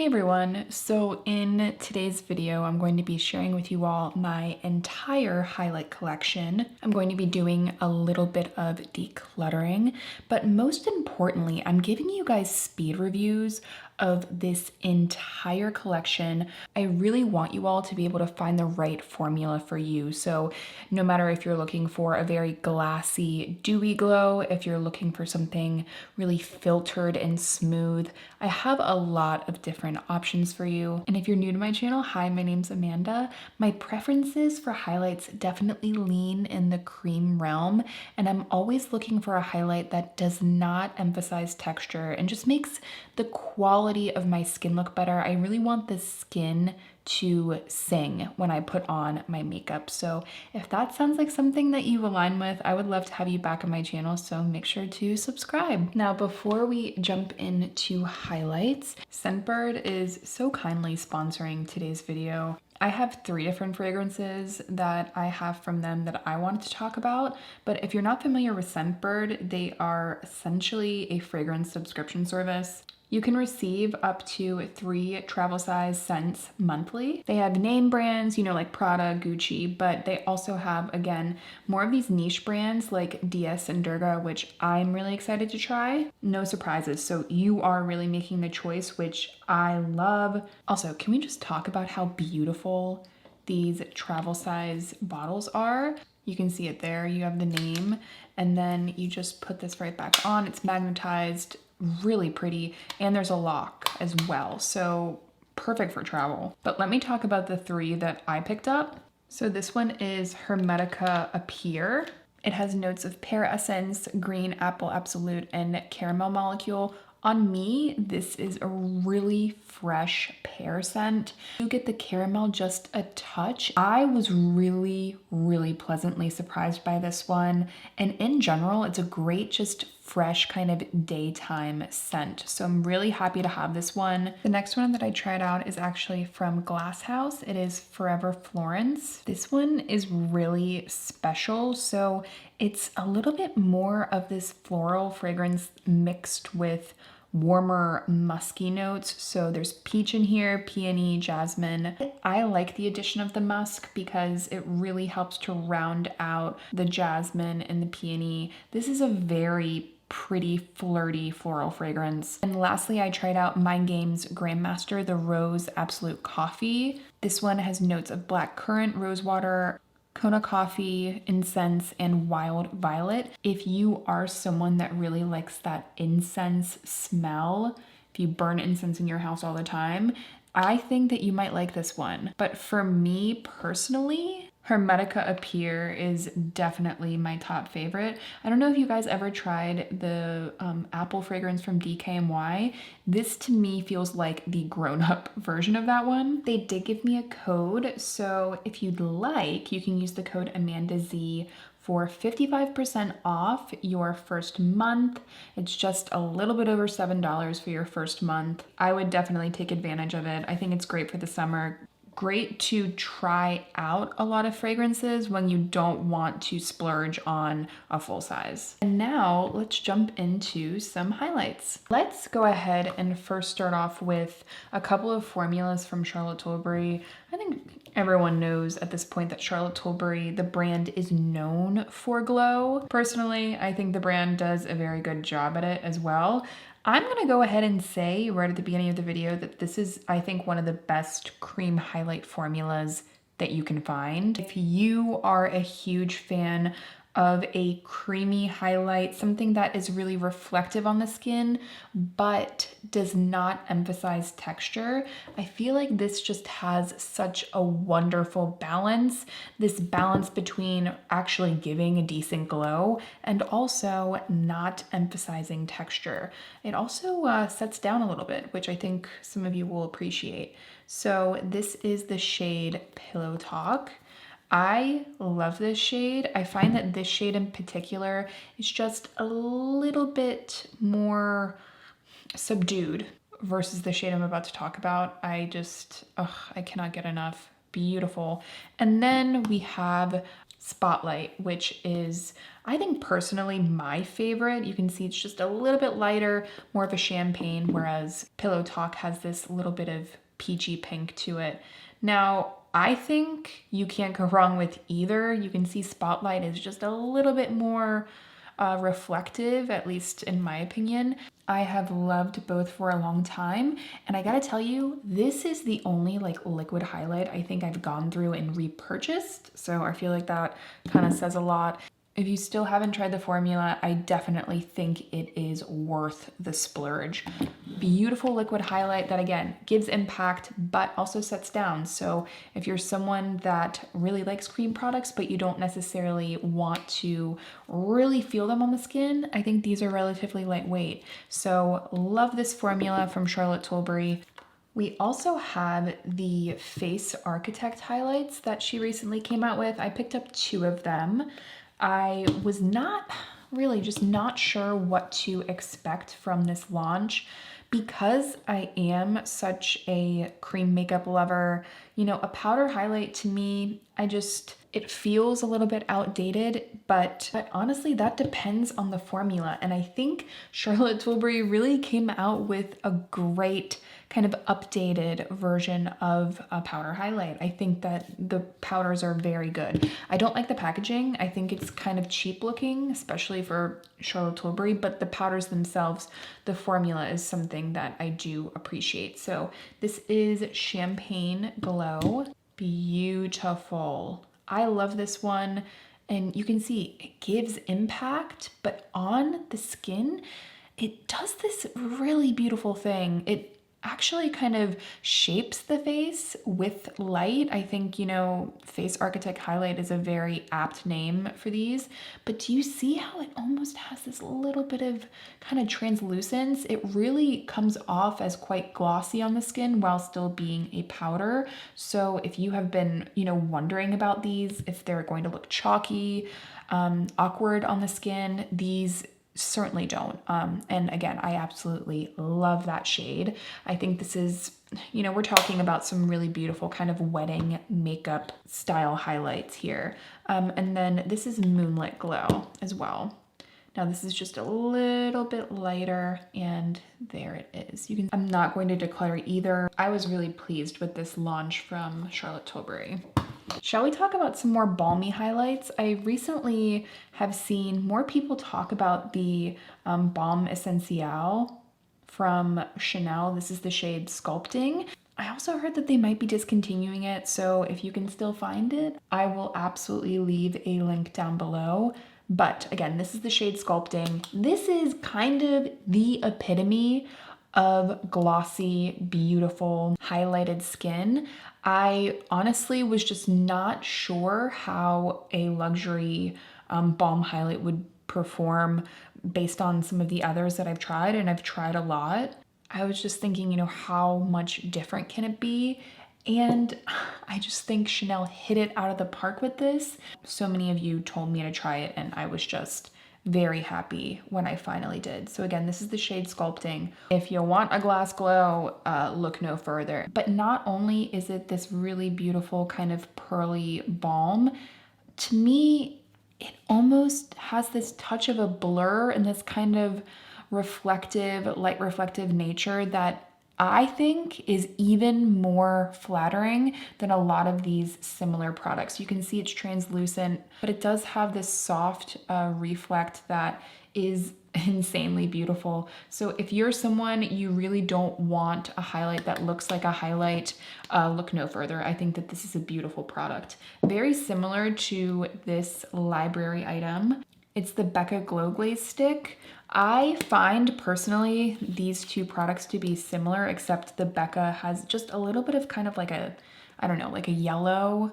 Hey everyone, so in today's video I'm going to be sharing with you all my entire highlight collection. I'm going to be doing a little bit of decluttering, but most importantly I'm giving you guys speed reviews of this entire collection. I really want you all to be able to find the right formula for you. So no matter if you're looking for a very glassy, dewy glow, if you're looking for something really filtered and smooth, I have a lot of different options for you. And if you're new to my channel, hi, my name's Amanda. My preferences for highlights definitely lean in the cream realm, and I'm always looking for a highlight that does not emphasize texture and just makes the quality of my skin look better. I really want the skin to sing when I put on my makeup. So if that sounds like something that you align with, I would love to have you back on my channel, so make sure to subscribe. Now, before we jump into highlights, Scentbird is so kindly sponsoring today's video. I have 3 different fragrances that I have from them that I wanted to talk about, but if you're not familiar with Scentbird, they are essentially a fragrance subscription service. You can receive up to 3 travel size scents monthly. They have name brands, like Prada, Gucci, but they also have, again, more of these niche brands like DS and Durga, which I'm really excited to try. No surprises, so you are really making the choice, which I love. Also, can we just talk about how beautiful these travel size bottles are? You can see it there, you have the name, and then you just put this right back on. It's magnetized, really pretty, and there's a lock as well, so perfect for travel. But let me talk about the 3 that I picked up. So this one is Hermetica Appear. It has notes of pear essence, green apple absolute, and caramel molecule. On me, this is a really fresh pear scent. You get the caramel just a touch. I was really pleasantly surprised by this one. And in general, it's a great, just fresh kind of daytime scent. So I'm really happy to have this one. The next one that I tried out is actually from Glass House. It is Forever Florence. This one is really special. So it's a little bit more of this floral fragrance mixed with warmer musky notes. So there's peach in here, peony, jasmine. I like the addition of the musk because it really helps to round out the jasmine and the peony. This is a very pretty flirty floral fragrance. And lastly, I tried out Mind Games Grandmaster, the Rose Absolute Coffee. This one has notes of black currant, rose water, Kona coffee, incense, and wild violet. If you are someone that really likes that incense smell, if you burn incense in your house all the time, I think that you might like this one. But for me personally, Hermetica Appear is definitely my top favorite. I don't know if you guys ever tried the apple fragrance from DKNY. This to me feels like the grown-up version of that one. They did give me a code, so if you'd like, you can use the code AmandaZ for 55% off your first month. It's just a little bit over $7 for your first month. I would definitely take advantage of it. I think it's great for the summer. Great to try out a lot of fragrances when you don't want to splurge on a full size. And now let's jump into some highlights. Let's go ahead and first start off with a couple of formulas from Charlotte Tilbury. I think everyone knows at this point that Charlotte Tilbury, the brand, is known for glow. Personally, I think the brand does a very good job at it as well. I'm gonna go ahead and say right at the beginning of the video that this is, I think, one of the best cream highlight formulas that you can find. If you are a huge fan of a creamy highlight, something that is really reflective on the skin, but does not emphasize texture, I feel like this just has such a wonderful balance. This balance between actually giving a decent glow and also not emphasizing texture. It also sets down a little bit, which I think some of you will appreciate. So this is the shade Pillow Talk. I love this shade. I find that this shade in particular is just a little bit more subdued versus the shade I'm about to talk about. I cannot get enough. Beautiful. And then we have Spotlight, which is, I think personally, my favorite. You can see it's just a little bit lighter, more of a champagne, whereas Pillow Talk has this little bit of peachy pink to it. Now, I think you can't go wrong with either. You can see Spotlight is just a little bit more reflective, at least in my opinion. I have loved both for a long time, and I gotta tell you, this is the only like liquid highlight I think I've gone through and repurchased, so I feel like that kind of says a lot. If you still haven't tried the formula, I definitely think it is worth the splurge. Beautiful liquid highlight that, again, gives impact but also sets down. So if you're someone that really likes cream products but you don't necessarily want to really feel them on the skin, I think these are relatively lightweight. So love this formula from Charlotte Tilbury. We also have the Face Architect highlights that she recently came out with. I picked up 2 of them. I was just not sure what to expect from this launch because I am such a cream makeup lover. You know, a powder highlight to me, it feels a little bit outdated, but honestly, that depends on the formula. And I think Charlotte Tilbury really came out with a great kind of updated version of a powder highlight. I think that the powders are very good. I don't like the packaging. I think it's kind of cheap looking, especially for Charlotte Tilbury, but the powders themselves, the formula is something that I do appreciate. So this is Champagne Glow. Beautiful. I love this one. And you can see it gives impact, but on the skin, it does this really beautiful thing. It actually kind of shapes the face with light. I think, you know, Face Architect Highlight is a very apt name for these, but do you see how it almost has this little bit of kind of translucence? It really comes off as quite glossy on the skin while still being a powder. So if you have been, you know, wondering about these, if they're going to look chalky, awkward on the skin, these certainly don't. And again, I absolutely love that shade. I think this is, you know, we're talking about some really beautiful kind of wedding makeup style highlights here. And then this is Moonlit Glow as well. Now this is just a little bit lighter, and there it is. I'm not going to declutter either. I was really pleased with this launch from Charlotte Tilbury. Shall we talk about some more balmy highlights? I recently have seen more people talk about the Balm Essential from Chanel. This is the shade Sculpting. I also heard that they might be discontinuing it, so if you can still find it, I will absolutely leave a link down below. But again, this is the shade Sculpting. This is kind of the epitome of glossy, beautiful, highlighted skin. I honestly was just not sure how a luxury balm highlight would perform based on some of the others that I've tried, and I've tried a lot. I was just thinking, you know, how much different can it be? And I just think Chanel hit it out of the park with this. So many of you told me to try it, and I was just very happy when I finally did. So again, this is the shade Sculpting. If you want a glass glow, look no further. But not only is it this really beautiful kind of pearly balm, to me, it almost has this touch of a blur and this kind of reflective, light reflective nature that I think is even more flattering than a lot of these similar products. You can see it's translucent, but it does have this soft reflect that is insanely beautiful. So if you're someone you really don't want a highlight that looks like a highlight, look no further. I think that this is a beautiful product. Very similar to this library item. It's the Becca Glow Glaze Stick. I find personally these two products to be similar, except the Becca has just a little bit of kind of like a, I don't know, like a yellow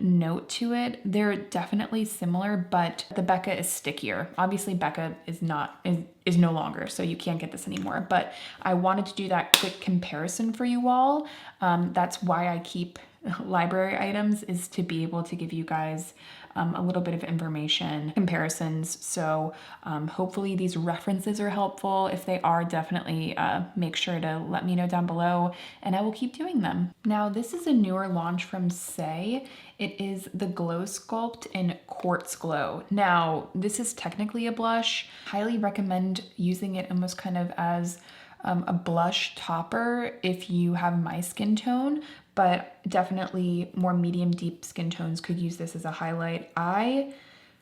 note to it. They're definitely similar, but the Becca is stickier. Obviously Becca is no longer, so you can't get this anymore, but I wanted to do that quick comparison for you all. That's why I keep library items, is to be able to give you guys a little bit of information, comparisons. So hopefully these references are helpful. If they are, definitely make sure to let me know down below and I will keep doing them. Now this is a newer launch from Saie. It is the Glow Sculpt in Quartz Glow. Now this is technically a blush. Highly recommend using it almost kind of as a blush topper if you have my skin tone, but definitely more medium deep skin tones could use this as a highlight. I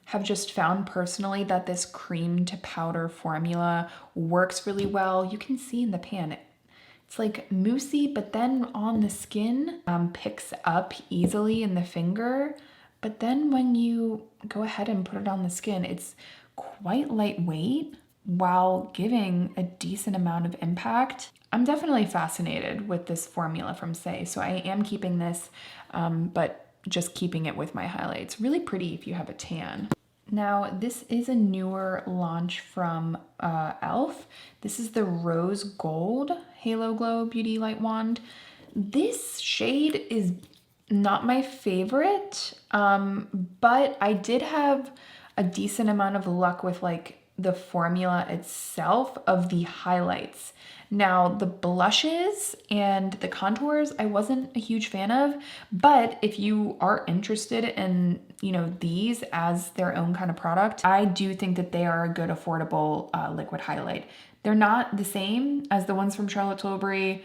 have just found personally that this cream to powder formula works really well. You can see in the pan, it's like moussey, but then on the skin picks up easily in the finger. But then when you go ahead and put it on the skin, it's quite lightweight while giving a decent amount of impact. I'm definitely fascinated with this formula from Saie, so I am keeping this, but just keeping it with my highlights. Really pretty if you have a tan. Now, this is a newer launch from e.l.f. This is the Rose Gold Halo Glow Beauty Light Wand. This shade is not my favorite, but I did have a decent amount of luck with like the formula itself of the highlights. Now the blushes and the contours I wasn't a huge fan of, but if you are interested in, you know, these as their own kind of product, I do think that they are a good affordable liquid highlight. They're not the same as the ones from Charlotte Tilbury.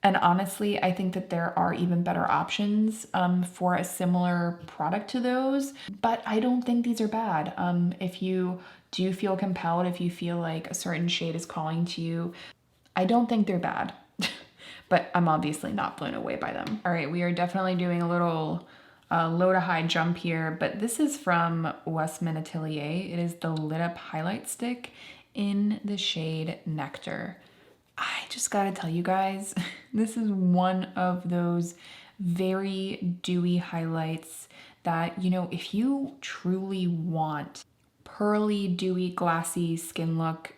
And honestly, I think that there are even better options for a similar product to those, but I don't think these are bad. If you do feel compelled, if you feel like a certain shade is calling to you, I don't think they're bad, but I'm obviously not blown away by them. All right, we are definitely doing a little low to high jump here, but this is from Westman Atelier. It is the Lit Up Highlight Stick in the shade Nectar. I just gotta tell you guys, this is one of those very dewy highlights that, you know, if you truly want pearly, dewy, glassy skin look,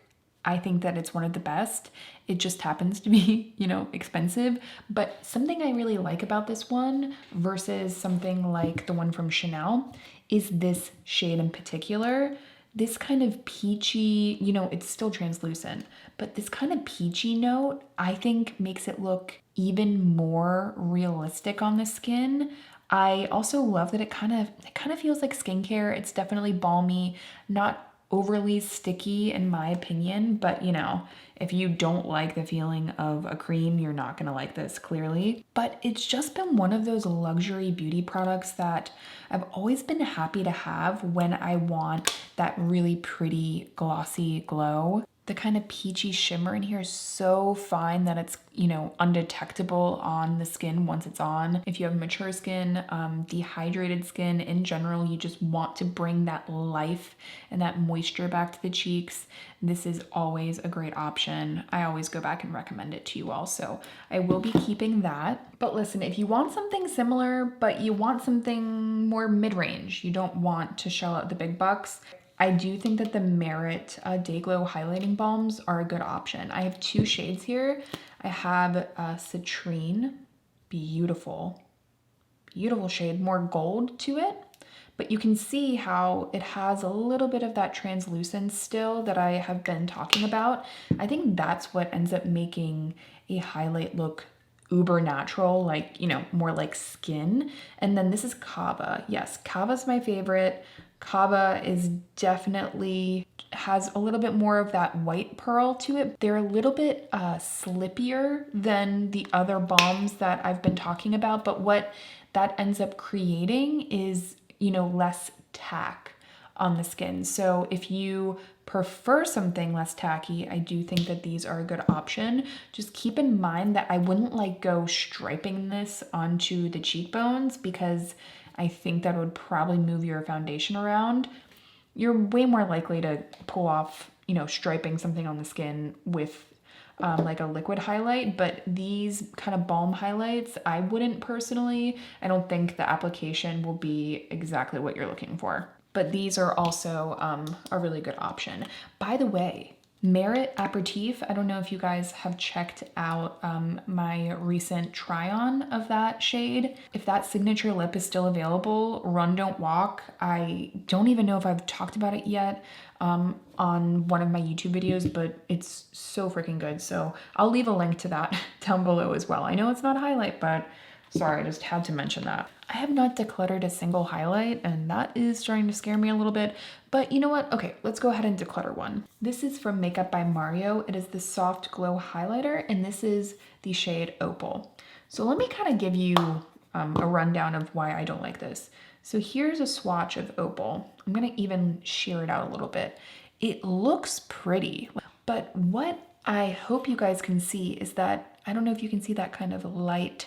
I think that it's one of the best. It just happens to be, you know, expensive. But something I really like about this one versus something like the one from Chanel is this shade in particular. This kind of peachy, you know, it's still translucent, but this kind of peachy note, I think makes it look even more realistic on the skin. I also love that it kind of feels like skincare. It's definitely balmy, not overly sticky in my opinion, but you know, if you don't like the feeling of a cream, you're not gonna like this clearly. But it's just been one of those luxury beauty products that I've always been happy to have when I want that really pretty glossy glow. The kind of peachy shimmer in here is so fine that it's, you know, undetectable on the skin once it's on. If you have mature skin, dehydrated skin in general, you just want to bring that life and that moisture back to the cheeks, this is always a great option. I always go back and recommend it to you all, so I will be keeping that. But listen, if you want something similar, but you want something more mid-range, you don't want to shell out the big bucks, I do think that the Merit Day Glow highlighting balms are a good option. I have two shades here. I have Citrine, beautiful, beautiful shade, more gold to it, but you can see how it has a little bit of that translucence still that I have been talking about. I think that's what ends up making a highlight look uber natural, like, you know, more like skin. And then this is Kava. Yes, Kava's my favorite. Kava is definitely has a little bit more of that white pearl to it. They're a little bit slippier than the other balms that I've been talking about, but what that ends up creating is, you know, less tack on the skin. So if you prefer something less tacky, I do think that these are a good option. Just keep in mind that I wouldn't like go striping this onto the cheekbones because I think that would probably move your foundation around. You're way more likely to pull off, you know, striping something on the skin with like a liquid highlight, but these kind of balm highlights, I wouldn't personally. I don't think the application will be exactly what you're looking for. But these are also a really good option. By the way, Merit Aperitif. I don't know if you guys have checked out my recent try on of that shade. If that signature lip is still available, Run Don't Walk. I don't even know if I've talked about it yet on one of my YouTube videos, but it's so freaking good. So I'll leave a link to that down below as well. I know it's not a highlight, but sorry, I just had to mention that. I have not decluttered a single highlight, and that is starting to scare me a little bit, but you know what? Okay, let's go ahead and declutter one. This is from Makeup by Mario. It is the Soft Glow Highlighter, and this is the shade Opal. So let me kind of give you a rundown of why I don't like this. So here's a swatch of Opal. I'm gonna even sheer it out a little bit. It looks pretty, but what I hope you guys can see is that, I don't know if you can see that kind of light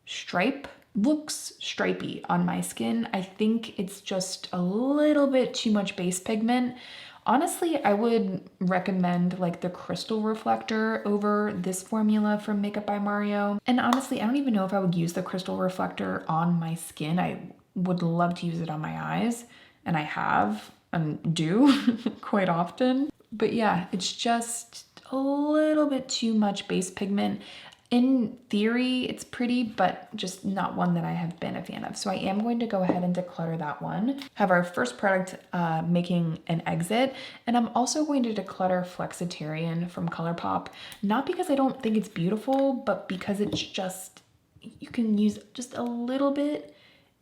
stripe. Looks stripey on my skin. I think it's just a little bit too much base pigment. Honestly, I would recommend like the crystal reflector over this formula from Makeup by Mario. And honestly, I don't even know if I would use the crystal reflector on my skin. I would love to use it on my eyes, and I have and do quite often. But yeah, it's just a little bit too much base pigment. In theory, it's pretty, but just not one that I have been a fan of. So I am going to go ahead and declutter that one. Have our first product making an exit. And I'm also going to declutter Flexitarian from ColourPop. Not because I don't think it's beautiful, but because it's just, you can use just a little bit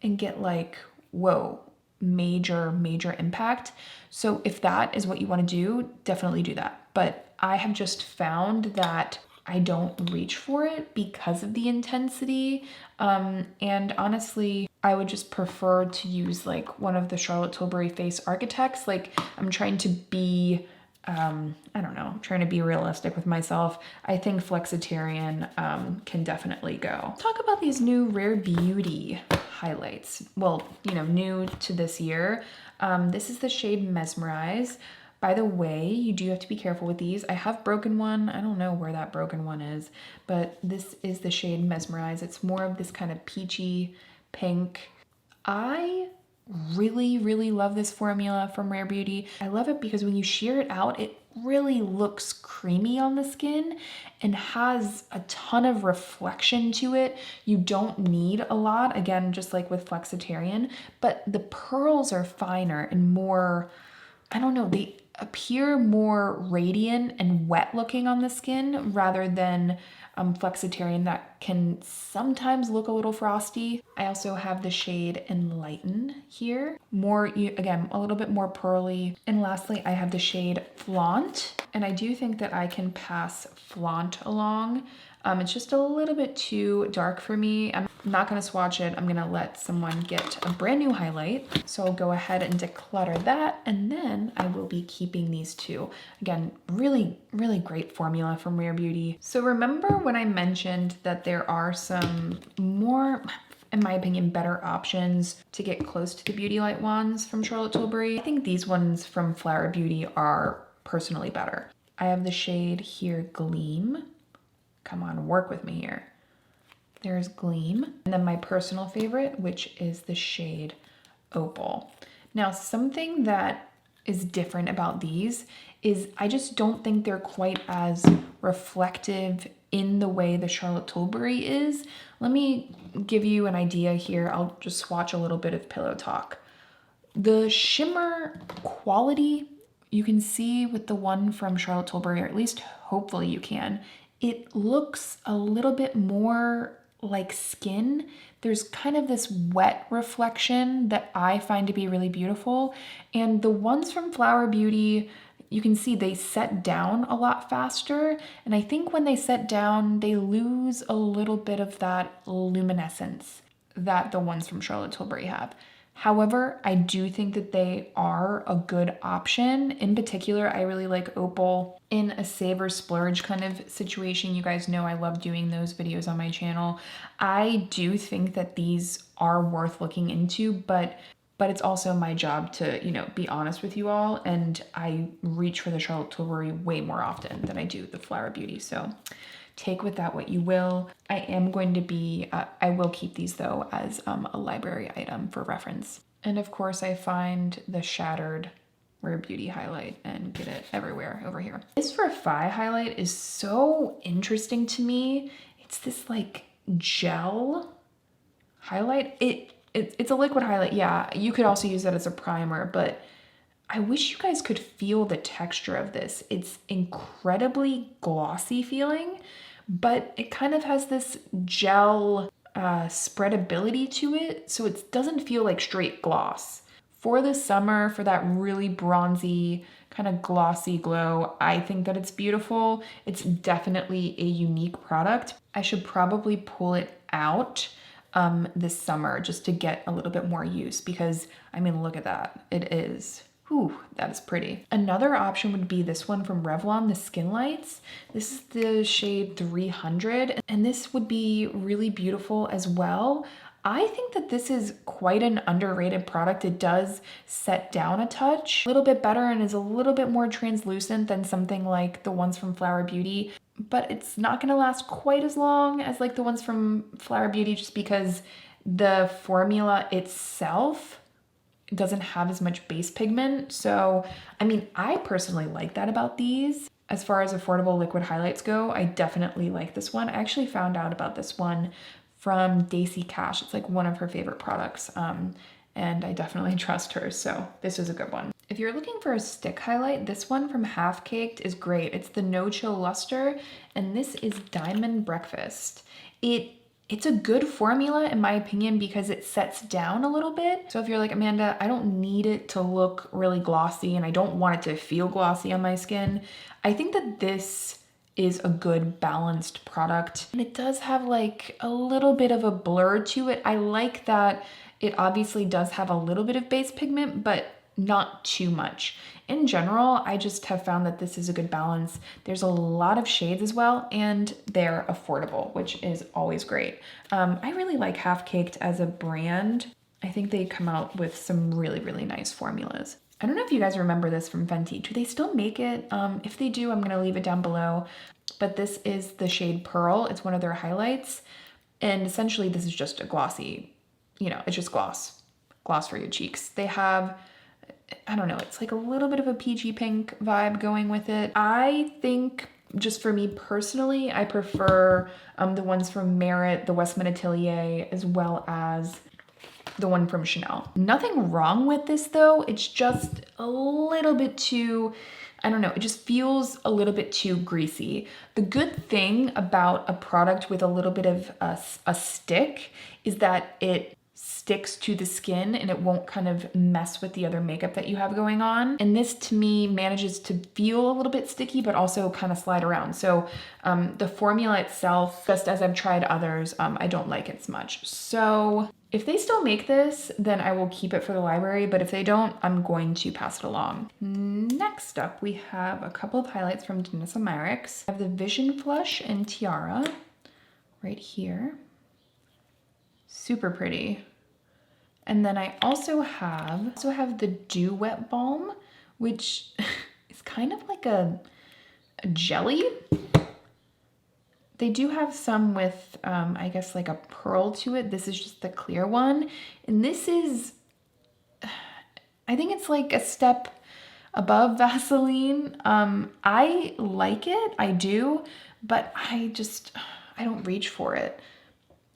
and get like, whoa, major impact. So if that is what you want to do, definitely do that. But I have just found that I don't reach for it because of the intensity. And honestly, I would just prefer to use like one of the Charlotte Tilbury Face Architects. Like I'm trying to be, I don't know, trying to be realistic with myself. I think Flexitarian can definitely go. Talk about these new Rare Beauty highlights. Well, you know, new to this year. This is the shade Mesmerize. By the way, you do have to be careful with these. I have broken one. I don't know where that broken one is, but this is the shade Mesmerize. It's more of this kind of peachy pink. I really love this formula from Rare Beauty. I love it because when you sheer it out, it really looks creamy on the skin and has a ton of reflection to it. You don't need a lot, again, just like with Flexitarian, but the pearls are finer and more, I don't know, they appear more radiant and wet looking on the skin rather than Flexitarian that can sometimes look a little frosty. I also have the shade Enlighten here. More, again, a little bit more pearly. And lastly, I have the shade Flaunt. And I do think that I can pass Flaunt along. It's just a little bit too dark for me. I'm not gonna swatch it. I'm gonna let someone get a brand new highlight. So I'll go ahead and declutter that, and then I will be keeping these two. Again, really great formula from Rare Beauty. So remember when I mentioned that there are some more, in my opinion, better options to get close to the Beauty Light ones from Charlotte Tilbury? I think these ones from Flower Beauty are personally better. I have the shade here, Gleam. Come on, work with me here. There's Gleam. And then my personal favorite, which is the shade Opal. Now, something that is different about these is I just don't think they're quite as reflective in the way the Charlotte Tilbury is. Let me give you an idea here. I'll just swatch a little bit of Pillow Talk. The shimmer quality, you can see with the one from Charlotte Tilbury, or at least hopefully you can, it looks a little bit more like skin. There's kind of this wet reflection that I find to be really beautiful. And the ones from Flower Beauty, you can see they set down a lot faster. And I think when they set down, they lose a little bit of that luminescence that the ones from Charlotte Tilbury have. However, I do think that they are a good option. In particular, I really like Opal in a save or splurge kind of situation. You guys know I love doing those videos on my channel. I do think that these are worth looking into, but it's also my job to, you know, be honest with you all. And I reach for the Charlotte Tilbury way more often than I do the Flower Beauty. So take with that what you will. I am going to be, I will keep these though as a library item for reference. And of course I find the Shattered Rare Beauty highlight and get it everywhere over here. This for Fi highlight is so interesting to me. It's this like gel highlight. It's a liquid highlight. Yeah, you could also use that as a primer, but I wish you guys could feel the texture of this. It's incredibly glossy feeling, but it kind of has this gel spreadability to it, so it doesn't feel like straight gloss. For the summer, for that really bronzy, kind of glossy glow, I think that it's beautiful. It's definitely a unique product. I should probably pull it out this summer just to get a little bit more use, because I mean, look at that. It is, whew, that is pretty. Another option would be this one from Revlon, the Skin Lights. This is the shade 300, and this would be really beautiful as well. I think that this is quite an underrated product. It does set down a touch, a little bit better, and is a little bit more translucent than something like the ones from Flower Beauty, but it's not gonna last quite as long as like the ones from Flower Beauty, just because the formula itself doesn't have as much base pigment. So, I mean, I personally like that about these. As far as affordable liquid highlights go, I definitely like this one. I actually found out about this one from Daisy Cash. It's like one of her favorite products, and I definitely trust her, so this is a good one. If you're looking for a stick highlight, this one from Half Caked is great. It's the No Chill Luster, and this is Diamond Breakfast. It's a good formula in my opinion because it sets down a little bit. So if you're like, Amanda, I don't need it to look really glossy and I don't want it to feel glossy on my skin, I think that this is a good balanced product. And it does have like a little bit of a blur to it. I like that it obviously does have a little bit of base pigment, but not too much. In general, I just have found that this is a good balance. There's a lot of shades as well, and they're affordable, which is always great. I really like Half Caked as a brand. I think they come out with some really, really nice formulas. I don't know if you guys remember this from Fenty. Do they still make it? If they do, I'm gonna leave it down below. But this is the shade Pearl. It's one of their highlights. And essentially this is just a glossy, it's just gloss for your cheeks. They have, I don't know, it's like a little bit of a peachy pink vibe going with it. I think, just for me personally, I prefer the ones from Merit, the Westman Atelier, as well as the one from Chanel. Nothing wrong with this though, it's just a little bit too, I don't know, it just feels a little bit too greasy. The good thing about a product with a little bit of a stick is that it sticks to the skin and it won't kind of mess with the other makeup that you have going on. And this to me manages to feel a little bit sticky, but also kind of slide around. So the formula itself, just as I've tried others, I don't like it as much. So if they still make this, then I will keep it for the library, but if they don't, I'm going to pass it along. Next up, we have a couple of highlights from Danessa Myricks. I have the Vision Flush and Tiara right here. Super pretty. And then I also have the Dew Wet Balm, which is kind of like a jelly. They do have some with, I guess, like a pearl to it. This is just the clear one. And this is, I think it's like a step above Vaseline. I like it, I do, but I don't reach for it.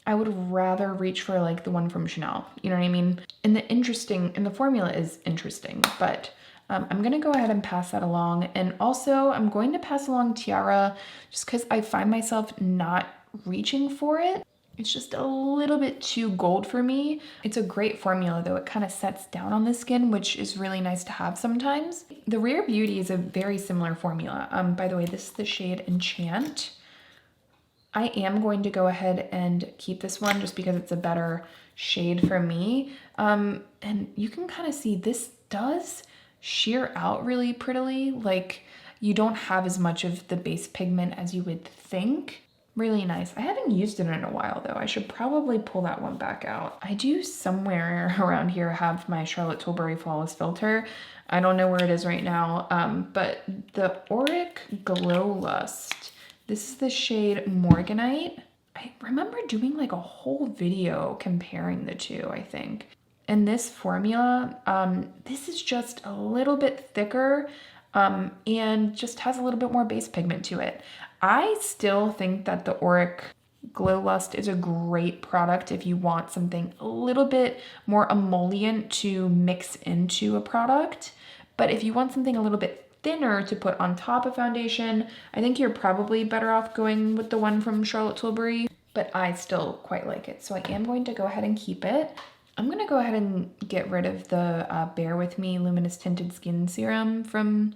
I would rather reach for like the one from Chanel, you know what I mean? And the formula is interesting, but I'm gonna go ahead and pass that along. And also I'm going to pass along Tiara just because I find myself not reaching for it. It's just a little bit too gold for me. It's a great formula though. It kind of sets down on the skin, which is really nice to have sometimes. The Rare Beauty is a very similar formula. By the way, this is the shade Enchant. I am going to go ahead and keep this one just because it's a better shade for me. And you can kind of see this does sheer out really prettily. Like you don't have as much of the base pigment as you would think. Really nice. I haven't used it in a while though. I should probably pull that one back out. I do somewhere around here have my Charlotte Tilbury Flawless Filter. I don't know where it is right now, but the Auric Glow Lust. This is the shade Morganite. I remember doing like a whole video comparing the two, I think. in this formula, this is just a little bit thicker and just has a little bit more base pigment to it. I still think that the Auric Glow Lust is a great product if you want something a little bit more emollient to mix into a product. But if you want something a little bit thinner to put on top of foundation, I think you're probably better off going with the one from Charlotte Tilbury, but I still quite like it. So I am going to go ahead and keep it. I'm gonna go ahead and get rid of the Bear With Me Luminous Tinted Skin Serum from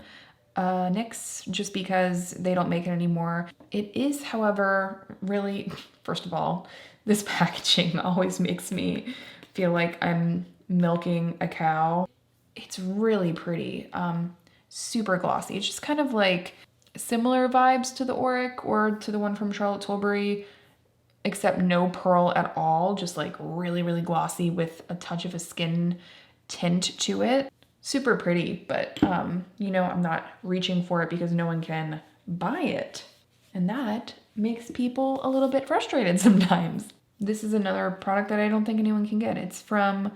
NYX, just because they don't make it anymore. It is, however, really, first of all, this packaging always makes me feel like I'm milking a cow. It's really pretty, super glossy. It's just kind of like similar vibes to the Auric or to the one from Charlotte Tilbury, except no pearl at all, just like really, really glossy with a touch of a skin tint to it. Super pretty, but you know, I'm not reaching for it because no one can buy it. And that makes people a little bit frustrated sometimes. This is another product that I don't think anyone can get. It's from,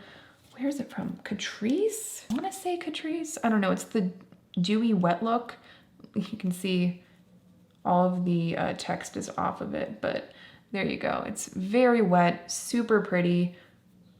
where is it from? Catrice? I wanna say Catrice. I don't know, it's the Dewy Wet Look. You can see all of the text is off of it, but there you go. It's very wet, super pretty.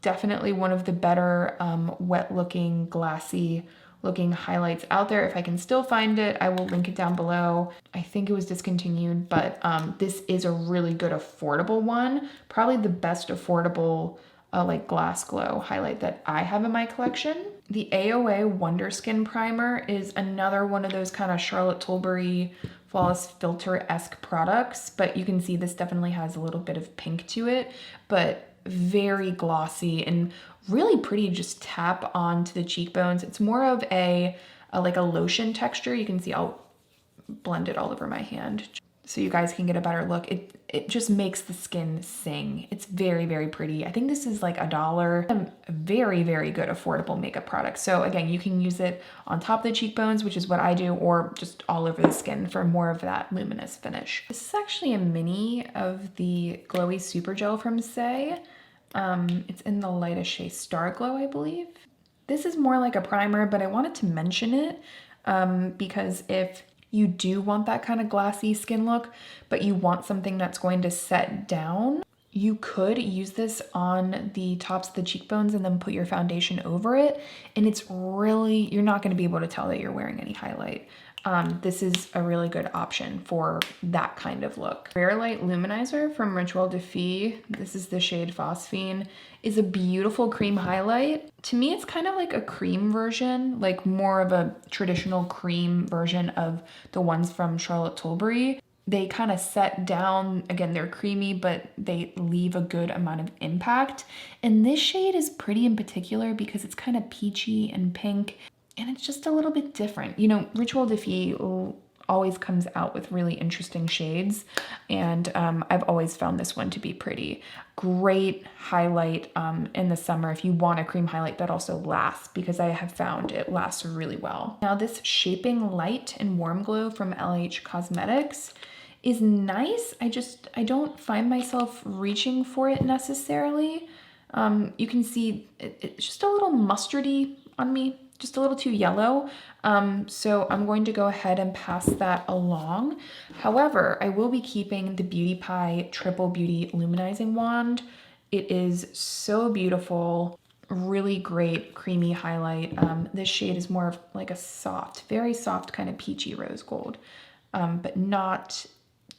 Definitely one of the better wet looking, glassy looking highlights out there. If I can still find it, I will link it down below. I think it was discontinued, but this is a really good affordable one. Probably the best affordable like glass glow highlight that I have in my collection. The AOA Wonder Skin Primer is another one of those kind of Charlotte Tilbury Flawless Filter-esque products, but you can see this definitely has a little bit of pink to it, but very glossy and really pretty. Just tap onto the cheekbones. It's more of a like a lotion texture. You can see I'll blend it all over my hand so you guys can get a better look. It just makes the skin sing. It's very, very pretty. I think this is like $1. A very, very good affordable makeup product. So again, you can use it on top of the cheekbones, which is what I do, or just all over the skin for more of that luminous finish. This is actually a mini of the Glowy Super Gel from Saie. It's in the lightest shade Star Glow, I believe. This is more like a primer, but I wanted to mention it because if you do want that kind of glassy skin look, but you want something that's going to set down, you could use this on the tops of the cheekbones and then put your foundation over it. And it's really, you're not gonna be able to tell that you're wearing any highlight. This is a really good option for that kind of look. Rare Light Luminizer from Rituel de Fille, this is the shade Phosphine, is a beautiful cream highlight. To me, it's kind of like a cream version, like more of a traditional cream version of the ones from Charlotte Tilbury. They kind of set down, again, they're creamy, but they leave a good amount of impact. And this shade is pretty in particular because it's kind of peachy and pink, and it's just a little bit different. You know, Rituel de Fille always comes out with really interesting shades, and I've always found this one to be pretty. Great highlight in the summer if you want a cream highlight that also lasts, because I have found it lasts really well. Now this Shaping Light and Warm Glow from LH Cosmetics is nice. I don't find myself reaching for it necessarily. You can see it's just a little mustardy on me, just a little too yellow. So I'm going to go ahead and pass that along. However, I will be keeping the Beauty Pie Triple Beauty Luminizing Wand. It is so beautiful, really great creamy highlight. This shade is more of like a soft, very soft kind of peachy rose gold, but not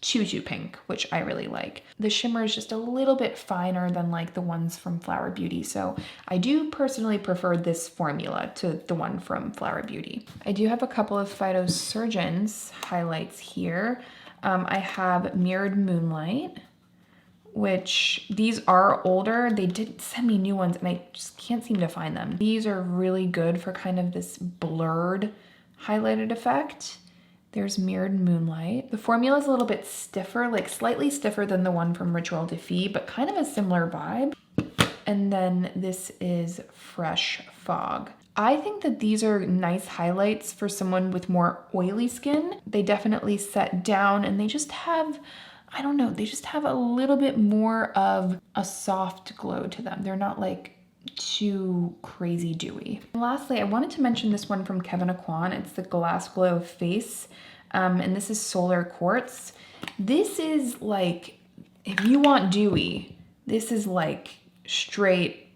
too pink, which I really like. The shimmer is just a little bit finer than like the ones from Flower Beauty, so I do personally prefer this formula to the one from Flower Beauty. I do have a couple of Phytosurgeons highlights here. I have Mirrored Moonlight, which these are older. They did send me new ones and I just can't seem to find them. These are really good for kind of this blurred highlighted effect. There's Mirrored Moonlight. The formula is a little bit stiffer, like slightly stiffer than the one from Rituel de Fille, but kind of a similar vibe. And then this is Fresh Fog. I think that these are nice highlights for someone with more oily skin. They definitely set down and they just have, I don't know, they just have a little bit more of a soft glow to them. They're not like too crazy dewy. And lastly, I wanted to mention this one from Kevyn Aucoin. It's the Glass Glow Face, and this is Solar Quartz. This is like, if you want dewy, this is like straight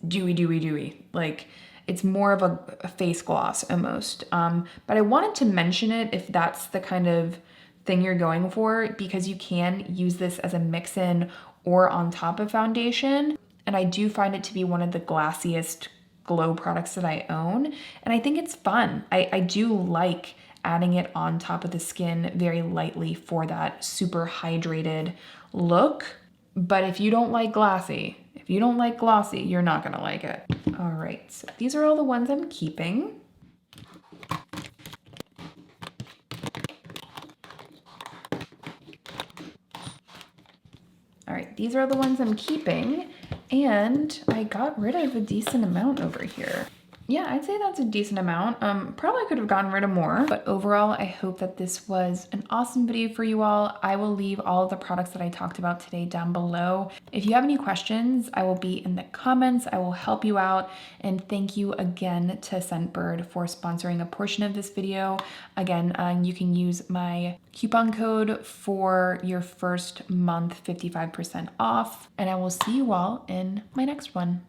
dewy. Like, it's more of a face gloss almost. But I wanted to mention it if that's the kind of thing you're going for, because you can use this as a mix-in or on top of foundation. And I do find it to be one of the glassiest glow products that I own. And I think it's fun. I do like adding it on top of the skin very lightly for that super hydrated look. But if you don't like glossy, you're not gonna like it. All right, so these are all the ones I'm keeping. All right, these are the ones I'm keeping, and I got rid of a decent amount over here. Yeah, I'd say that's a decent amount. Probably could have gotten rid of more, but overall, I hope that this was an awesome video for you all. I will leave all of the products that I talked about today down below. If you have any questions, I will be in the comments. I will help you out. And thank you again to Scentbird for sponsoring a portion of this video. Again, you can use my coupon code for your first month, 55% off. And I will see you all in my next one.